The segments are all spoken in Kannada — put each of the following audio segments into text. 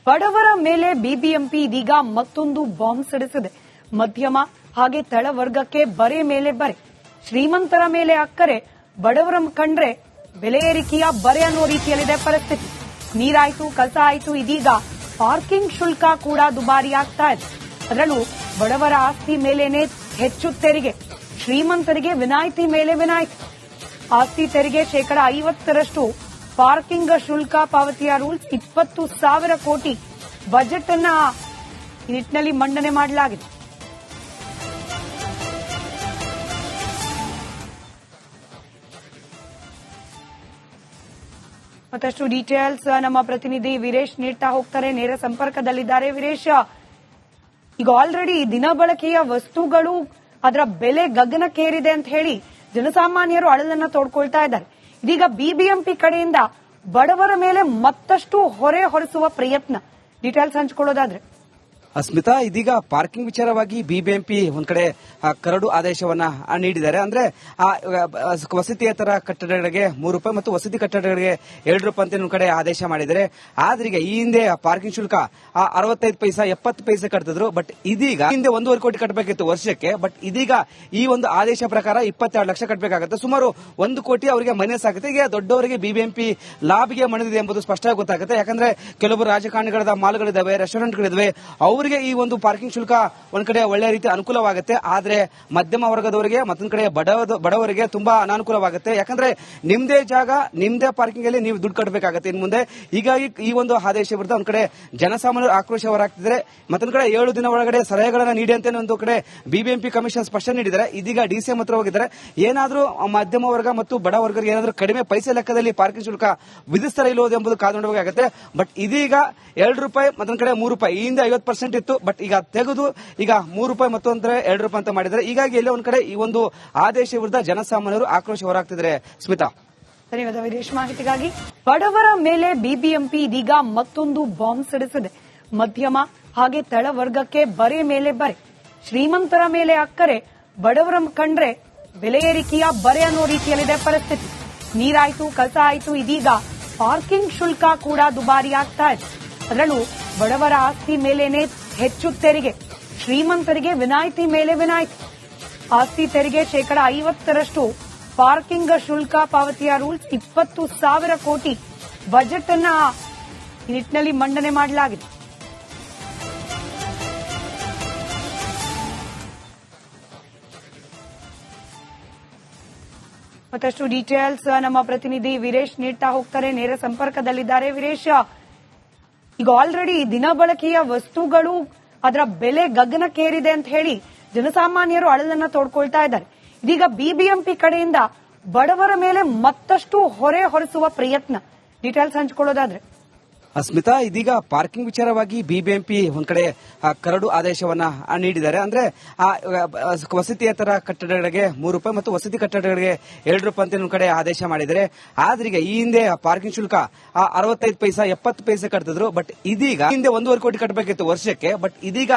ಬಡವರ ಮೇಲೆ ಬಿಬಿಎಂಪಿ ಇದೀಗ ಮತ್ತೊಂದು ಬಾಂಬ್ ಸಿಡಿಸಿದೆ. ಮಧ್ಯಮ ಹಾಗೆ ತಳವರ್ಗಕ್ಕೆ ಬರೆ ಮೇಲೆ ಬರೆ, ಶ್ರೀಮಂತರ ಮೇಲೆ ಅಕ್ಕರೆ, ಬಡವರ ಕಂಡ್ರೆ ಬೆಲೆ ಏರಿಕೆಯ ಬರೆ ಅನ್ನೋ ರೀತಿಯಲ್ಲಿದೆ ಪರಿಸ್ಥಿತಿ. ನೀರಾಯ್ತು, ಕಸ ಆಯ್ತು, ಇದೀಗ ಪಾರ್ಕಿಂಗ್ ಶುಲ್ಕ ಕೂಡ ದುಬಾರಿ ಆಗ್ತಾ ಇದೆ. ಅದರಲ್ಲೂ ಬಡವರ ಆಸ್ತಿ ಮೇಲೇನೆ ಹೆಚ್ಚು ತೆರಿಗೆ, ಶ್ರೀಮಂತರಿಗೆ ವಿನಾಯಿತಿ ಮೇಲೆ ವಿನಾಯಿತಿ. ಆಸ್ತಿ ತೆರಿಗೆ ಶೇಕಡ 50ರಷ್ಟು ಪಾರ್ಕಿಂಗ್ ಶುಲ್ಕ ಪಾವತಿಯ ರೂಲ್ಸ್ 20,000 ಕೋಟಿ ಬಜೆಟ್ ಅನ್ನ ಈ ನಿಟ್ಟಿನಲ್ಲಿ ಮಂಡನೆ ಮಾಡಲಾಗಿದೆ. ಮತ್ತಷ್ಟು ಡೀಟೇಲ್ಸ್ ನಮ್ಮ ಪ್ರತಿನಿಧಿ ವೀರೇಶ್ ನೀಡ್ತಾ ಹೋಗ್ತಾರೆ, ನೇರ ಸಂಪರ್ಕದಲ್ಲಿದ್ದಾರೆ. ವೀರೇಶ್, ಈಗ ಆಲ್ರೆಡಿ ದಿನಬಳಕೆಯ ವಸ್ತುಗಳು ಅದರ ಬೆಲೆ ಗಗನಕ್ಕೇರಿದೆ ಅಂತ ಹೇಳಿ ಜನಸಾಮಾನ್ಯರು ಅಳಲನ್ನ ತೋಡ್ಕೊಳ್ತಾ ಇದ್ದಾರೆ. ಇದೀಗ ಬಿಬಿಎಂಪಿ ಕಡೆಯಿಂದ ಬಡವರ ಮೇಲೆ ಮತ್ತಷ್ಟು ಹೊರೆ ಹೊರಿಸುವ ಪ್ರಯತ್ನ, ಡೀಟೇಲ್ಸ್ ಹಂಚಿಕೊಳ್ಳೋದಾದ್ರೆ. ಸ್ಮಿತಾ, ಇದೀಗ ಪಾರ್ಕಿಂಗ್ ವಿಚಾರವಾಗಿ ಬಿಬಿಎಂಪಿ ಒಂದ್ ಕಡೆ ಕರಡು ಆದೇಶವನ್ನ ನೀಡಿದ್ದಾರೆ. ಅಂದ್ರೆ ವಸತಿಯೇತರ ಕಟ್ಟಡಗಳಿಗೆ ₹3 ಮತ್ತು ವಸತಿ ಕಟ್ಟಡಗಳಿಗೆ ₹2 ಅಂತ ಒಂದ್ ಕಡೆ ಆದೇಶ ಮಾಡಿದ್ದಾರೆ. ಆದ್ರೆ ಈಗ ಈ ಹಿಂದೆ ಪಾರ್ಕಿಂಗ್ ಶುಲ್ಕ 65 ಪೈಸೆ 70 ಪೈಸೆ ಕಟ್ತಿದ್ರು. ಬಟ್ ಇದೀಗ ಹಿಂದೆ 1.5 ಕೋಟಿ ಕಟ್ಟಬೇಕಿತ್ತು ವರ್ಷಕ್ಕೆ. ಬಟ್ ಇದೀಗ ಈ ಒಂದು ಆದೇಶ ಪ್ರಕಾರ 22 ಲಕ್ಷ ಕಟ್ಟಬೇಕಾಗುತ್ತೆ. ಸುಮಾರು 1 ಕೋಟಿ ಅವರಿಗೆ ಮೈನಸ್ ಆಗುತ್ತೆ. ಈಗ ದೊಡ್ಡವರಿಗೆ ಬಿಬಿಎಂಪಿ ಲಾಭಗೆ ಮಣಿದಿದೆ ಎಂಬುದು ಸ್ಪಷ್ಟವಾಗಿ ಗೊತ್ತಾಗುತ್ತೆ. ಯಾಕಂದ್ರೆ ಕೆಲವರು ರಾಜಕಾರಣಿಗಳ ಮಾಲ್ಗಳಿದಾವೆ, ರೆಸ್ಟೋರೆಂಟ್ಗಳಿದಾವೆ, ಅವರಿಗೆ ಈ ಒಂದು ಪಾರ್ಕಿಂಗ್ ಶುಲ್ಕ ಒಂದ್ ಕಡೆ ಒಳ್ಳೆ ರೀತಿ ಅನುಕೂಲವಾಗುತ್ತೆ. ಆದ್ರೆ ಮಧ್ಯಮ ವರ್ಗದವರಿಗೆ ಮತ್ತೊಂದ್ ಕಡೆ ಬಡವರಿಗೆ ತುಂಬಾ ಅನಾನುಕೂಲವಾಗುತ್ತೆ. ಯಾಕಂದ್ರೆ ನಿಮ್ದೇ ಜಾಗ ನಿಮ್ದೇ ಪಾರ್ಕಿಂಗ್ ಅಲ್ಲಿ ನೀವು ದುಡ್ಡು ಕಟ್ಟಬೇಕಾಗುತ್ತೆ ಇನ್ನು ಮುಂದೆ. ಹೀಗಾಗಿ ಈ ಒಂದು ಆದೇಶ ವಿರುದ್ಧ ಒಂದ್ ಕಡೆ ಜನಸಾಮಾನ್ಯರು ಆಕ್ರೋಶ ಹೊರಹಾಕ್ತಿದ್ದಾರೆ. ಮತ್ತೊಂದ್ ಕಡೆ 7 ದಿನ ಒಳಗಡೆ ಸಲಹೆಗಳನ್ನ ನೀಡಿ ಅಂತ ಒಂದು ಕಡೆ ಬಿಬಿಎಂಪಿ ಕಮಿಷನ್ ಸ್ಪಷ್ಟನೆ ನೀಡಿದ್ದಾರೆ. ಇದೀಗ ಡಿಸಿಎಂ ಹತ್ರ ಹೋಗಿದ್ದಾರೆ. ಏನಾದ್ರೂ ಮಧ್ಯಮ ವರ್ಗ ಮತ್ತು ಬಡ ವರ್ಗರಿಗೆ ಏನಾದ್ರೂ ಕಡಿಮೆ ಪೈಸೆ ಲೆಕ್ಕದಲ್ಲಿ ಪಾರ್ಕಿಂಗ್ ಶುಲ್ಕ ವಿಧಿಸ್ತಾರೆ ಇಲ್ಲೋದು ಎಂಬುದು ಕಾದುನೋಡಬೇಕಾಗುತ್ತೆ. ಬಟ್ ಇದೀಗ ₹2 ಮತ್ತೊಂದ್ ಕಡೆ ₹3 ಈ ಹಿಂದೆ 50% ಇತ್ತು. ಬಟ್ ಈಗ ತೆಗೆದು ಈಗ ₹3 ಮತ್ತೊಂದ್ರೆ ₹2 ಅಂತ ಮಾಡಿದ್ದಾರೆ. ಹೀಗಾಗಿ ಎಲ್ಲೋ ಒಂದ್ ಕಡೆ ಈ ಒಂದು ಆದೇಶ ವಿರುದ್ಧ ಜನಸಾಮಾನ್ಯರು ಆಕ್ರೋಶ ಹೊರಹಾಕ್ತಿದ್ದಾರೆ. ಸ್ಮಿತಾ, ಧನ್ಯವಾದ ವೀರೇಶ್ ಮಾಹಿತಿಗಾಗಿ. ಬಡವರ ಮೇಲೆ ಬಿಬಿಎಂಪಿ ಇದೀಗ ಮತ್ತೊಂದು ಬಾಂಬ್ ಸಿಡಿಸಿದೆ. ಮಧ್ಯಮ ಹಾಗೆ ತಳವರ್ಗಕ್ಕೆ ಬರೆ ಮೇಲೆ ಬರೆ, ಶ್ರೀಮಂತರ ಮೇಲೆ ಅಕ್ಕರೆ, ಬಡವರ ಕಂಡ್ರೆ ಬೆಲೆ ಏರಿಕೆಯ ಬರೆ ಅನ್ನೋ ರೀತಿಯಲ್ಲಿದೆ ಪರಿಸ್ಥಿತಿ. ನೀರಾಯ್ತು, ಕಸ ಆಯ್ತು, ಇದೀಗ ಪಾರ್ಕಿಂಗ್ ಶುಲ್ಕ ಕೂಡ ದುಬಾರಿ ಆಗ್ತಾ ಇದೆ. ಅದರಲ್ಲೂ ಬಡವರ ಆಸ್ತಿ ಮೇಲೇನೆ ಹೆಚ್ಚು ತೆರಿಗೆ, ಶ್ರೀಮಂತರಿಗೆ ವಿನಾಯಿತಿ ಮೇಲೆ ವಿನಾಯಿತಿ. ಆಸ್ತಿ ತೆರಿಗೆ ಶೇಕಡ 50ರಷ್ಟು ಪಾರ್ಕಿಂಗ್ ಶುಲ್ಕ ಪಾವತಿಯ ರೂಲ್ಸ್ 20,000 ಕೋಟಿ ಬಜೆಟ್ ಅನ್ನ ಈ ನಿಟ್ಟಿನಲ್ಲಿ ಮಂಡನೆ ಮಾಡಲಾಗಿದೆ. ಮತ್ತಷ್ಟು ಡೀಟೇಲ್ಸ್ ನಮ್ಮ ಪ್ರತಿನಿಧಿ ವೀರೇಶ್ ನೀಡ್ತಾ ಹೋಗ್ತಾರೆ, ನೇರ ಸಂಪರ್ಕದಲ್ಲಿದ್ದಾರೆ. ವೀರೇಶ್, ಈಗ ಆಲ್ರೆಡಿ ದಿನಬಳಕೆಯ ವಸ್ತುಗಳು ಅದರ ಬೆಲೆ ಗಗನಕ್ಕೇರಿದೆ ಅಂತ ಹೇಳಿ ಜನಸಾಮಾನ್ಯರು ಅಳಲನ್ನ ತೋಡ್ಕೊಳ್ತಾ ಇದ್ದಾರೆ. ಇದೀಗ ಬಿಬಿಎಂಪಿ ಕಡೆಯಿಂದ ಬಡವರ ಮೇಲೆ ಮತ್ತಷ್ಟು ಹೊರೆ ಹೊರಿಸುವ ಪ್ರಯತ್ನ, ಡೀಟೇಲ್ಸ್ ಹಂಚಿಕೊಳ್ಳೋದಾದ್ರೆ. ಸ್ಮಿತಾ, ಇದೀಗ ಪಾರ್ಕಿಂಗ್ ವಿಚಾರವಾಗಿ ಬಿಬಿಎಂಪಿ ಒಂದ್ ಕಡೆ ಕರಡು ಆದೇಶವನ್ನ ನೀಡಿದ್ದಾರೆ. ಅಂದ್ರೆ ವಸತಿಯೇತರ ಕಟ್ಟಡಗಳಿಗೆ ₹3 ಮತ್ತು ವಸತಿ ಕಟ್ಟಡಗಳಿಗೆ ₹2 ಅಂತ ಒಂದ್ ಕಡೆ ಆದೇಶ ಮಾಡಿದ್ದಾರೆ. ಆದ್ರೆ ಈಗ ಈ ಹಿಂದೆ ಪಾರ್ಕಿಂಗ್ ಶುಲ್ಕ 65 ಪೈಸೆ 70 ಪೈಸೆ ಕಟ್ತಿದ್ರು. ಬಟ್ ಇದೀಗ ಹಿಂದೆ 1.5 ಕೋಟಿ ಕಟ್ಟಬೇಕಿತ್ತು ವರ್ಷಕ್ಕೆ. ಬಟ್ ಇದೀಗ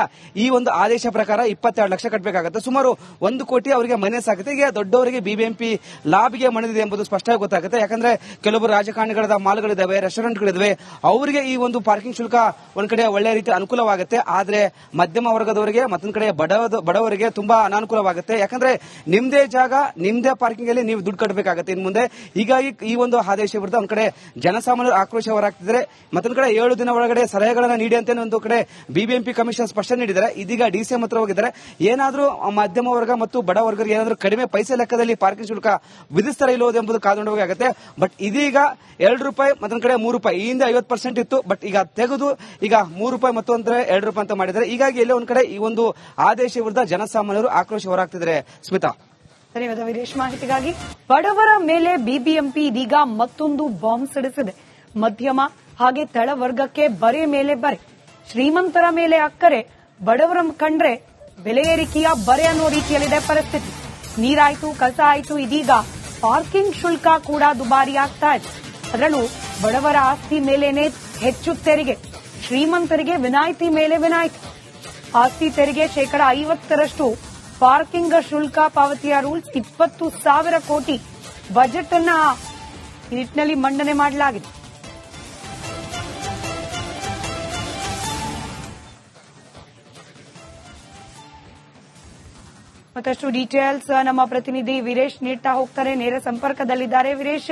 ಈ ಒಂದು ಆದೇಶ ಪ್ರಕಾರ 22 ಲಕ್ಷ ಕಟ್ಟಬೇಕಾಗುತ್ತೆ. ಸುಮಾರು 1 ಕೋಟಿ ಅವರಿಗೆ ಮೈನಸ್ ಆಗುತ್ತೆ. ಈಗ ದೊಡ್ಡವರಿಗೆ ಬಿಬಿಎಂಪಿ ಲಾಭಗೆ ಮಣಿದಿದೆ ಎಂಬುದು ಸ್ಪಷ್ಟವಾಗಿ ಗೊತ್ತಾಗುತ್ತೆ. ಯಾಕಂದ್ರೆ ಕೆಲವರು ರಾಜಕಾರಣಿಗಳ ಮಾಲ್ಗಳಿದಾವೆ, ರೆಸ್ಟೋರೆಂಟ್ಗಳಿದಾವೆ, ಅವರಿಗೆ ಈ ಒಂದು ಪಾರ್ಕಿಂಗ್ ಶುಲ್ಕ ಒಂದ್ ಕಡೆ ಒಳ್ಳೆ ರೀತಿ ಅನುಕೂಲವಾಗುತ್ತೆ. ಆದ್ರೆ ಮಧ್ಯಮ ವರ್ಗದವರಿಗೆ ಮತ್ತೊಂದ್ ಕಡೆ ಬಡವರಿಗೆ ತುಂಬಾ ಅನಾನುಕೂಲವಾಗುತ್ತೆ. ಯಾಕಂದ್ರೆ ನಿಮ್ದೇ ಜಾಗ ನಿಮ್ದೇ ಪಾರ್ಕಿಂಗ್ ಅಲ್ಲಿ ನೀವು ದುಡ್ಡು ಕಟ್ಟಬೇಕಾಗುತ್ತೆ ಇನ್ನು ಮುಂದೆ. ಹೀಗಾಗಿ ಈ ಒಂದು ಆದೇಶ ವಿರುದ್ಧ ಒಂದ್ ಕಡೆ ಜನಸಾಮಾನ್ಯರು ಆಕ್ರೋಶ ಹೊರಹಾಕ್ತಿದ್ದಾರೆ. ಮತ್ತೊಂದ್ ಕಡೆ 7 ದಿನ ಒಳಗಡೆ ಸಲಹೆಗಳನ್ನ ನೀಡಿ ಅಂತ ಒಂದು ಕಡೆ ಬಿಬಿಎಂಪಿ ಕಮಿಷನ್ ಸ್ಪಷ್ಟನೆ ನೀಡಿದ್ದಾರೆ. ಇದೀಗ ಡಿಸಿಎಂ ಹತ್ರ ಹೋಗಿದ್ದಾರೆ. ಏನಾದ್ರೂ ಮಧ್ಯಮ ವರ್ಗ ಮತ್ತು ಬಡ ವರ್ಗರಿಗೆ ಏನಾದ್ರೂ ಕಡಿಮೆ ಪೈಸೆ ಲೆಕ್ಕದಲ್ಲಿ ಪಾರ್ಕಿಂಗ್ ಶುಲ್ಕ ವಿಧಿಸ್ತಾರೆ ಇಲ್ಲೋದು ಎಂಬುದು ಕಾದುನೋಡಬೇಕಾಗುತ್ತೆ. ಬಟ್ ಇದೀಗ ₹2 ಮತ್ತೊಂದ್ ಕಡೆ ₹3 ಈ ಹಿಂದೆ 50% ಇತ್ತು. ಬಟ್ ಈಗ ತೆಗೆದು ಈಗ ₹3 ಮತ್ತೊಂದ್ರೆ ₹2 ಅಂತ ಮಾಡಿದ್ದಾರೆ. ಹೀಗಾಗಿ ಎಲ್ಲೋ ಒಂದ್ ಕಡೆ ಈ ಒಂದು ಆದೇಶ ವಿರುದ್ಧ ಜನಸಾಮಾನ್ಯರು ಆಕ್ರೋಶ ಹೊರಹಾಕ್ತಿದ್ದಾರೆ. ಸ್ಮಿತಾ, ಧನ್ಯವಾದ ವೀರೇಶ್ ಮಾಹಿತಿಗಾಗಿ. ಬಡವರ ಮೇಲೆ ಬಿಬಿಎಂಪಿ ಇದೀಗ ಮತ್ತೊಂದು ಬಾಂಬ್ ಸಿಡಿಸಿದೆ. ಮಧ್ಯಮ ಹಾಗೆ ತಳವರ್ಗಕ್ಕೆ ಬರೆ ಮೇಲೆ ಬರೆ, ಶ್ರೀಮಂತರ ಮೇಲೆ ಅಕ್ಕರೆ, ಬಡವರ ಕಂಡ್ರೆ ಬೆಲೆ ಏರಿಕೆಯ ಬರೆ ಅನ್ನೋ ರೀತಿಯಲ್ಲಿದೆ ಪರಿಸ್ಥಿತಿ. ನೀರಾಯ್ತು, ಕಸ ಆಯ್ತು, ಇದೀಗ ಪಾರ್ಕಿಂಗ್ ಶುಲ್ಕ ಕೂಡ ದುಬಾರಿ ಆಗ್ತಾ ಇದೆ. ಅದರಲ್ಲೂ ಬಡವರ ಆಸ್ತಿ ಮೇಲೇನೆ ಹೆಚ್ಚು ತೆರಿಗೆ, ಶ್ರೀಮಂತರಿಗೆ ವಿನಾಯಿತಿ ಮೇಲೆ ವಿನಾಯಿತಿ. ಆಸ್ತಿ ತೆರಿಗೆ ಶೇಕಡ 50ರಷ್ಟು ಪಾರ್ಕಿಂಗ್ ಶುಲ್ಕ ಪಾವತಿಯ ರೂಲ್ಸ್ 20,000 ಕೋಟಿ ಬಜೆಟ್ ಅನ್ನ ಈ ನಿಟ್ಟಿನಲ್ಲಿ ಮಂಡನೆ ಮಾಡಲಾಗಿದೆ. ಮತ್ತಷ್ಟು ಡೀಟೇಲ್ಸ್ ನಮ್ಮ ಪ್ರತಿನಿಧಿ ವೀರೇಶ್ ನೀಡ್ತಾ ಹೋಗ್ತಾರೆ, ನೇರ ಸಂಪರ್ಕದಲ್ಲಿದ್ದಾರೆ. ವೀರೇಶ್,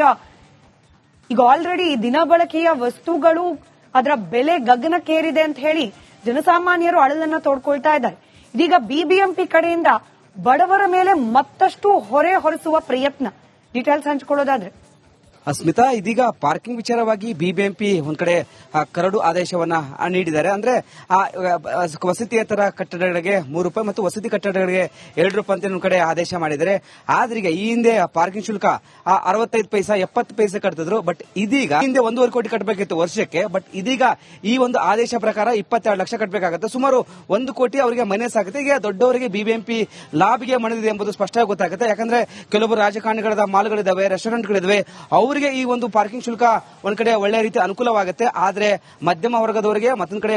ಈಗ ಆಲ್ರೆಡಿ ದಿನಬಳಕೆಯ ವಸ್ತುಗಳು ಅದರ ಬೆಲೆ ಗಗನಕ್ಕೇರಿದೆ ಅಂತ ಹೇಳಿ ಜನಸಾಮಾನ್ಯರು ಅಳಲನ್ನ ತೋಡ್ಕೊಳ್ತಾ ಇದ್ದಾರೆ. ಇದೀಗ ಬಿಬಿಎಂಪಿ ಕಡೆಯಿಂದ ಬಡವರ ಮೇಲೆ ಮತ್ತಷ್ಟು ಹೊರೆ ಹೊರಿಸುವ ಪ್ರಯತ್ನ, ಡೀಟೇಲ್ಸ್ ಹಂಚಿಕೊಳ್ಳೋದಾದ್ರೆ. ಸ್ಮಿತಾ, ಇದೀಗ ಪಾರ್ಕಿಂಗ್ ವಿಚಾರವಾಗಿ ಬಿಬಿಎಂಪಿ ಒಂದ್ ಕಡೆ ಕರಡು ಆದೇಶವನ್ನ ನೀಡಿದ್ದಾರೆ. ಅಂದ್ರೆ ವಸತಿಯೇತರ ಕಟ್ಟಡಗಳಿಗೆ ₹3 ಮತ್ತು ವಸತಿ ಕಟ್ಟಡಗಳಿಗೆ ₹2 ಅಂತ ಒಂದ್ ಕಡೆ ಆದೇಶ ಮಾಡಿದ್ದಾರೆ. ಆದ್ರೆ ಈಗ ಈ ಹಿಂದೆ ಪಾರ್ಕಿಂಗ್ ಶುಲ್ಕ 65 ಪೈಸಾ 70 ಪೈಸೆ ಕಟ್ತಿದ್ರು. ಬಟ್ ಇದೀಗ ಹಿಂದೆ 1.5 ಕೋಟಿ ಕಟ್ಟಬೇಕಿತ್ತು ವರ್ಷಕ್ಕೆ. ಬಟ್ ಇದೀಗ ಈ ಒಂದು ಆದೇಶ ಪ್ರಕಾರ 22 ಲಕ್ಷ ಕಟ್ಟಬೇಕಾಗುತ್ತೆ. ಸುಮಾರು 1 ಕೋಟಿ ಅವರಿಗೆ ಮನೆ ಸಾಗುತ್ತೆ. ಈಗ ದೊಡ್ಡವರಿಗೆ ಬಿಬಿಎಂಪಿ ಲಾಭಿಗೆ ಮಣಿದಿದೆ ಎಂಬುದು ಸ್ಪಷ್ಟವಾಗಿ ಗೊತ್ತಾಗುತ್ತೆ. ಯಾಕಂದ್ರೆ ಕೆಲವೊಬ್ಬರು ರಾಜಕಾರಣಿಗಳ ಮಾಲ್ಗಳಿದಾವೆ, ರೆಸ್ಟೋರೆಂಟ್ಗಳಿದಾವೆ, ಅವರಿಗೆ ಈ ಒಂದು ಪಾರ್ಕಿಂಗ್ ಶುಲ್ಕ ಒಂದ್ ಕಡೆ ಒಳ್ಳೆ ರೀತಿ ಅನುಕೂಲವಾಗುತ್ತೆ. ಆದ್ರೆ ಮಧ್ಯಮ ವರ್ಗದವರಿಗೆ ಮತ್ತೊಂದ್ ಕಡೆ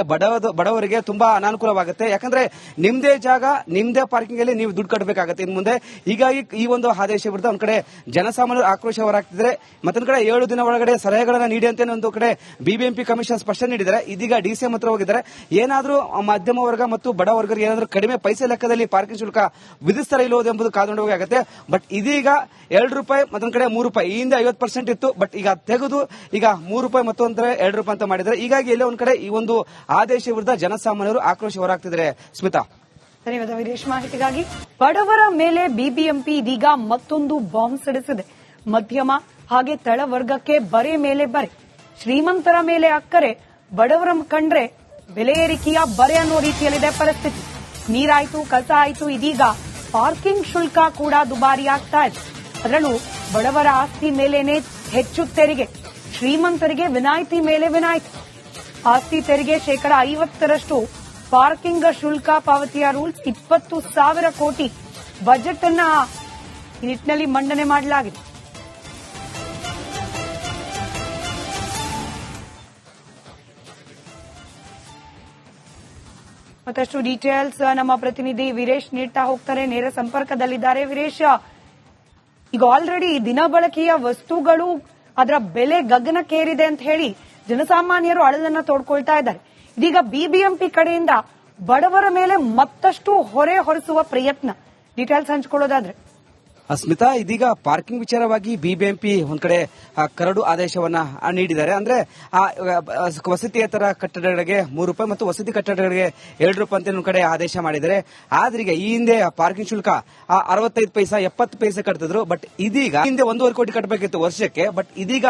ಬಡವರಿಗೆ ತುಂಬಾ ಅನಾನುಕೂಲವಾಗುತ್ತೆ. ಯಾಕಂದ್ರೆ ನಿಮ್ದೇ ಜಾಗ ನಿಮ್ದೇ ಪಾರ್ಕಿಂಗ್ ಅಲ್ಲಿ ನೀವು ದುಡ್ಡು ಕಟ್ಟಬೇಕಾಗುತ್ತೆ ಇನ್ನು ಮುಂದೆ. ಹೀಗಾಗಿ ಈ ಒಂದು ಆದೇಶ ವಿರುದ್ಧ ಒಂದ್ ಕಡೆ ಜನಸಾಮಾನ್ಯರು ಆಕ್ರೋಶ ಹೊರಹಾಕ್ತಿದ್ದಾರೆ. ಮತ್ತೊಂದ್ ಕಡೆ 7 ದಿನ ಒಳಗಡೆ ಸಲಹೆಗಳನ್ನ ನೀಡಿ ಅಂತ ಒಂದು ಕಡೆ ಬಿಬಿಎಂಪಿ ಕಮಿಷನ್ ಸ್ಪಷ್ಟನೆ ನೀಡಿದ್ದಾರೆ. ಇದೀಗ ಡಿಸಿಎಂ ಹತ್ರ ಹೋಗಿದ್ದಾರೆ. ಏನಾದ್ರೂ ಮಧ್ಯಮ ವರ್ಗ ಮತ್ತು ಬಡ ವರ್ಗರಿಗೆ ಏನಾದ್ರೂ ಕಡಿಮೆ ಪೈಸೆ ಲೆಕ್ಕದಲ್ಲಿ ಪಾರ್ಕಿಂಗ್ ಶುಲ್ಕ ವಿಧಿಸ್ತಾರೆ ಇಲ್ಲೋದು ಎಂಬುದು ಕಾದುಕೊಂಡೋಗುತ್ತೆ. ಬಟ್ ಇದೀಗ ₹2 ಮತ್ತೊಂದ್ ಕಡೆ ₹3 ಈ ಹಿಂದೆ 50% ಇತ್ತು. ಬಟ್ ಈಗ ತೆಗೆದು ಈಗ ₹3 ಮತ್ತೊಂದ್ರೆ ₹2 ಅಂತ ಮಾಡಿದ್ದಾರೆ. ಹೀಗಾಗಿ ಎಲ್ಲೇ ಒಂದ್ ಕಡೆ ಈ ಒಂದು ಆದೇಶ ವಿರುದ್ಧ ಜನಸಾಮಾನ್ಯರು ಆಕ್ರೋಶ ಹೊರಹಾಕ್ತಿದ್ದಾರೆ. ಸ್ಮಿತಾ, ಧನ್ಯವಾದ ವೀರೇಶ್ ಮಾಹಿತಿಗಾಗಿ. ಬಡವರ ಮೇಲೆ ಬಿಬಿಎಂಪಿ ಇದೀಗ ಮತ್ತೊಂದು ಬಾಂಬ್ ಸಿಡಿಸಿದೆ. ಮಧ್ಯಮ ಹಾಗೆ ತಳವರ್ಗಕ್ಕೆ ಬರೆ ಮೇಲೆ ಬರೆ, ಶ್ರೀಮಂತರ ಮೇಲೆ ಅಕ್ಕರೆ, ಬಡವರ ಕಂಡ್ರೆ ಬೆಲೆ ಏರಿಕೆಯ ಬರೆ ಅನ್ನೋ ರೀತಿಯಲ್ಲಿದೆ ಪರಿಸ್ಥಿತಿ. ನೀರಾಯ್ತು, ಕಸ ಆಯ್ತು, ಇದೀಗ ಪಾರ್ಕಿಂಗ್ ಶುಲ್ಕ ಕೂಡ ದುಬಾರಿ ಆಗ್ತಾ ಇದೆ. ಅದರಲ್ಲೂ ಬಡವರ ಆಸ್ತಿ ಮೇಲೇನೆ ಹೆಚ್ಚು ತೆರಿಗೆ, ಶ್ರೀಮಂತರಿಗೆ ವಿನಾಯಿತಿ ಮೇಲೆ ವಿನಾಯಿತಿ. ಆಸ್ತಿ ತೆರಿಗೆ ₹50 ಪಾರ್ಕಿಂಗ್ ಶುಲ್ಕ ಪಾವತಿಯ ರೂಲ್ಸ್ 20,000 ಕೋಟಿ ಬಜೆಟ್ ಅನ್ನ ಈ ನಿಟ್ಟಿನಲ್ಲಿ ಮಂಡನೆ ಮಾಡಲಾಗಿದೆ. ಮತ್ತಷ್ಟು ಡೀಟೇಲ್ಸ್ ನಮ್ಮ ಪ್ರತಿನಿಧಿ ವೀರೇಶ್ ನೀಡ್ತಾ ಹೋಗ್ತಾರೆ, ನೇರ ಸಂಪರ್ಕದಲ್ಲಿದ್ದಾರೆ. ವೀರೇಶ್, ಈಗ ಆಲ್ರೆಡಿ ದಿನಬಳಕೆಯ ವಸ್ತುಗಳು ಅದರ ಬೆಲೆ ಗಗನಕ್ಕೇರಿದೆ ಅಂತ ಹೇಳಿ ಜನಸಾಮಾನ್ಯರು ಅಳಲನ್ನ ತೋಡ್ಕೊಳ್ತಾ ಇದ್ದಾರೆ. ಇದೀಗ ಬಿಬಿಎಂಪಿ ಕಡೆಯಿಂದ ಬಡವರ ಮೇಲೆ ಮತ್ತಷ್ಟು ಹೊರೆ ಹೊರಿಸುವ ಪ್ರಯತ್ನ, ಡೀಟೇಲ್ಸ್ ಹಂಚಿಕೊಳ್ಳೋದಾದ್ರೆ. ಸ್ಮಿತಾ, ಇದೀಗ ಪಾರ್ಕಿಂಗ್ ವಿಚಾರವಾಗಿ ಬಿಬಿಎಂಪಿ ಒಂದ್ ಕಡೆ ಕರಡು ಆದೇಶವನ್ನ ನೀಡಿದ್ದಾರೆ. ಅಂದ್ರೆ ವಸತಿಯೇತರ ಕಟ್ಟಡಗಳಿಗೆ ₹3 ಮತ್ತು ವಸತಿ ಕಟ್ಟಡಗಳಿಗೆ ₹2 ಅಂತ ಒಂದ್ ಕಡೆ ಆದೇಶ ಮಾಡಿದ್ದಾರೆ. ಆದ್ರೆ ಈಗ ಈ ಹಿಂದೆ ಪಾರ್ಕಿಂಗ್ ಶುಲ್ಕ 65 ಪೈಸಾ 70 ಪೈಸೆ ಕಟ್ತಿದ್ರು. ಬಟ್ ಇದೀಗ ಹಿಂದೆ 1.5 ಕೋಟಿ ಕಟ್ಟಬೇಕಿತ್ತು ವರ್ಷಕ್ಕೆ. ಬಟ್ ಇದೀಗ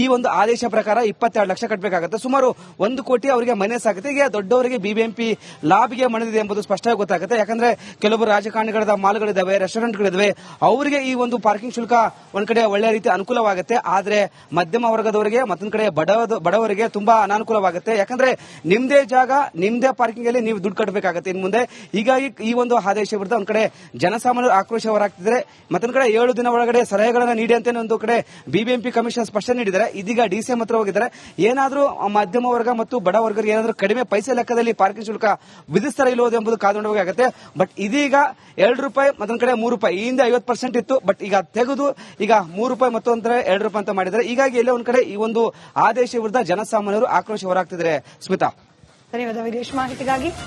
ಈ ಒಂದು ಆದೇಶ ಪ್ರಕಾರ 22 ಲಕ್ಷ ಕಟ್ಟಬೇಕಾಗುತ್ತೆ. ಸುಮಾರು 1 ಕೋಟಿ ಅವರಿಗೆ ಮನೆ ಸಾಗುತ್ತೆ. ಈಗ ದೊಡ್ಡವರಿಗೆ ಬಿಬಿಎಂಪಿ ಲಾಭಿಗೆ ಮಣಿದಿದೆ ಎಂಬುದು ಸ್ಪಷ್ಟವಾಗಿ ಗೊತ್ತಾಗುತ್ತೆ. ಯಾಕಂದ್ರೆ ಕೆಲವೊಬ್ಬರು ರಾಜಕಾರಣಿಗಳ ಮಾಲ್ಗಳಿದಾವೆ, ರೆಸ್ಟೋರೆಂಟ್ಗಳಿದಾವೆ, ಅವರಿಗೆ ಈ ಒಂದು ಪಾರ್ಕಿಂಗ್ ಶುಲ್ಕ ಒಂದ್ ಕಡೆ ಒಳ್ಳೆ ರೀತಿ ಅನುಕೂಲವಾಗುತ್ತೆ. ಆದ್ರೆ ಮಧ್ಯಮ ವರ್ಗದವರಿಗೆ ಮತ್ತೊಂದ್ ಕಡೆ ಬಡವರಿಗೆ ತುಂಬಾ ಅನಾನುಕೂಲವಾಗುತ್ತೆ. ಯಾಕಂದ್ರೆ ನಿಮ್ದೇ ಜಾಗ ನಿಮ್ದೇ ಪಾರ್ಕಿಂಗ್ ಅಲ್ಲಿ ನೀವು ದುಡ್ಡು ಕಟ್ಟಬೇಕಾಗುತ್ತೆ ಇನ್ನು ಮುಂದೆ. ಹೀಗಾಗಿ ಈ ಒಂದು ಆದೇಶ ವಿರುದ್ಧ ಒಂದ್ ಕಡೆ ಜನಸಾಮಾನ್ಯರು ಆಕ್ರೋಶ ಹೊರಹಾಕ್ತಿದ್ದಾರೆ. ಮತ್ತೊಂದ್ ಕಡೆ 7 ದಿನ ಒಳಗಡೆ ಸಲಹೆಗಳನ್ನ ನೀಡಿ ಅಂತ ಒಂದು ಕಡೆ ಬಿಬಿಎಂಪಿ ಕಮಿಷನ್ ಸ್ಪಷ್ಟನೆ ನೀಡಿದ್ದಾರೆ. ಇದೀಗ ಡಿಸಿಎಂ ಹತ್ರ ಹೋಗಿದ್ದಾರೆ. ಏನಾದ್ರೂ ಮಧ್ಯಮ ವರ್ಗ ಮತ್ತು ಬಡ ವರ್ಗರಿಗೆ ಏನಾದ್ರೂ ಕಡಿಮೆ ಪೈಸೆ ಲೆಕ್ಕದಲ್ಲಿ ಪಾರ್ಕಿಂಗ್ ಶುಲ್ಕ ವಿಧಿಸ್ತಾರೆ ಇಲ್ಲೋದು ಎಂಬುದು ಕಾದುಕೊಂಡೋಗುತ್ತೆ. ಬಟ್ ಇದೀಗ ₹2 ಮತ್ತೊಂದ್ ಕಡೆ ₹3 ಈ ಹಿಂದೆ 50% ಇತ್ತು. ಬಟ್ ಈಗ ತೆಗೆದು ಈಗ ₹3 ಮತ್ತೊಂದ್ರೆ ₹2 ಅಂತ ಮಾಡಿದ್ದಾರೆ. ಹೀಗಾಗಿ ಎಲ್ಲೇ ಒಂದ್ ಕಡೆ ಈ ಒಂದು ಆದೇಶ ವಿರುದ್ಧ ಜನಸಾಮಾನ್ಯರು ಆಕ್ರೋಶ ಹೊರಹಾಕ್ತಿದ್ದಾರೆ. ಸ್ಮಿತಾ, ಧನ್ಯವಾದ ವೀರೇಶ್ ಮಾಹಿತಿಗಾಗಿ.